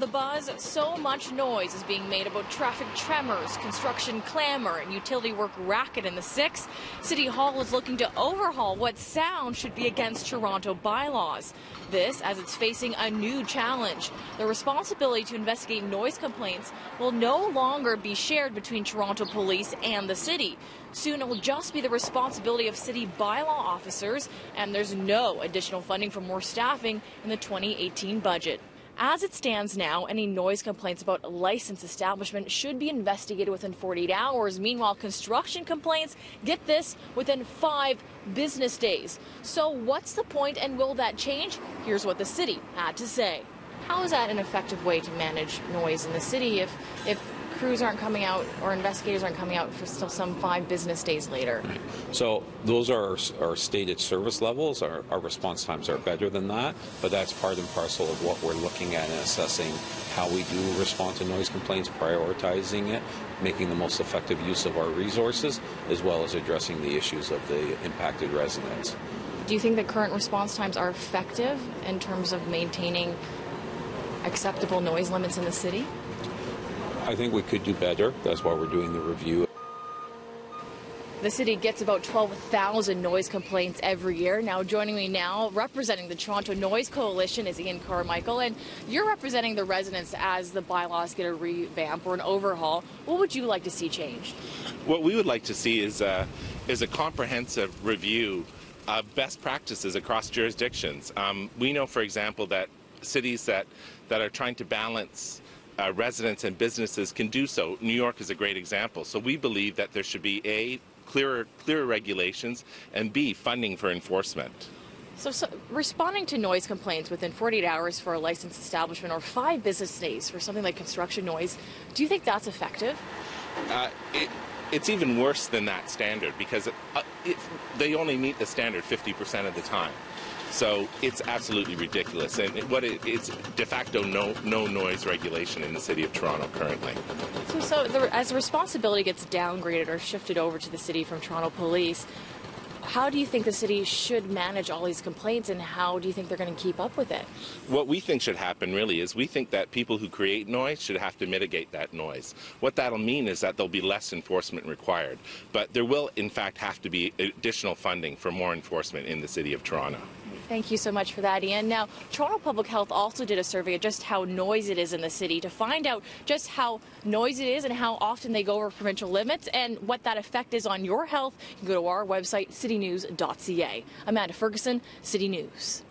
the buzz, so much noise is being made about traffic tremors, construction clamor, and utility work racket in the 6. City Hall is looking to overhaul what sound should be against Toronto bylaws. This as it's facing a new challenge. The responsibility to investigate noise complaints will no longer be shared between Toronto Police and the city. Soon it will just be the responsibility of city bylaw officers, and there's no additional funding for more staffing in the 2018 budget. As it stands now, any noise complaints about a licensed establishment should be investigated within 48 hours. Meanwhile, construction complaints, get this, within 5 business days. So what's the point, and will that change? Here's what the city had to say. How is that an effective way to manage noise in the city if crews aren't coming out or investigators aren't coming out for still some 5 business days later? Right. So those are our stated service levels. Our response times are better than that, but that's part and parcel of what we're looking at and assessing how we do respond to noise complaints, prioritizing it, making the most effective use of our resources, as well as addressing the issues of the impacted residents. Do you think the current response times are effective in terms of maintaining acceptable noise limits in the city? I think we could do better. That's why we're doing the review. The city gets about 12,000 noise complaints every year. Now, joining me now, representing the Toronto Noise Coalition, is Ian Carmichael, and you're representing the residents as the bylaws get a revamp or an overhaul. What would you like to see changed? What we would like to see is a comprehensive review of best practices across jurisdictions. We know, for example, that cities that are trying to balance residents and businesses can do so. New York is a great example. So we believe that there should be A, clearer regulations, and B, funding for enforcement. So responding to noise complaints within 48 hours for a licensed establishment or 5 business days for something like construction noise, do you think that's effective? It's even worse than that standard because they only meet the standard 50% of the time. So it's absolutely ridiculous, and it's de facto no noise regulation in the City of Toronto currently. As the responsibility gets downgraded or shifted over to the city from Toronto Police, how do you think the city should manage all these complaints, and how do you think they're going to keep up with it? What we think should happen really is we think that people who create noise should have to mitigate that noise. What that'll mean is that there'll be less enforcement required, but there will in fact have to be additional funding for more enforcement in the City of Toronto. Thank you so much for that, Ian. Now, Toronto Public Health also did a survey of just how noisy it is in the city to find out just how noisy it is and how often they go over provincial limits and what that effect is on your health. You can go to our website, citynews.ca. Amanda Ferguson, City News.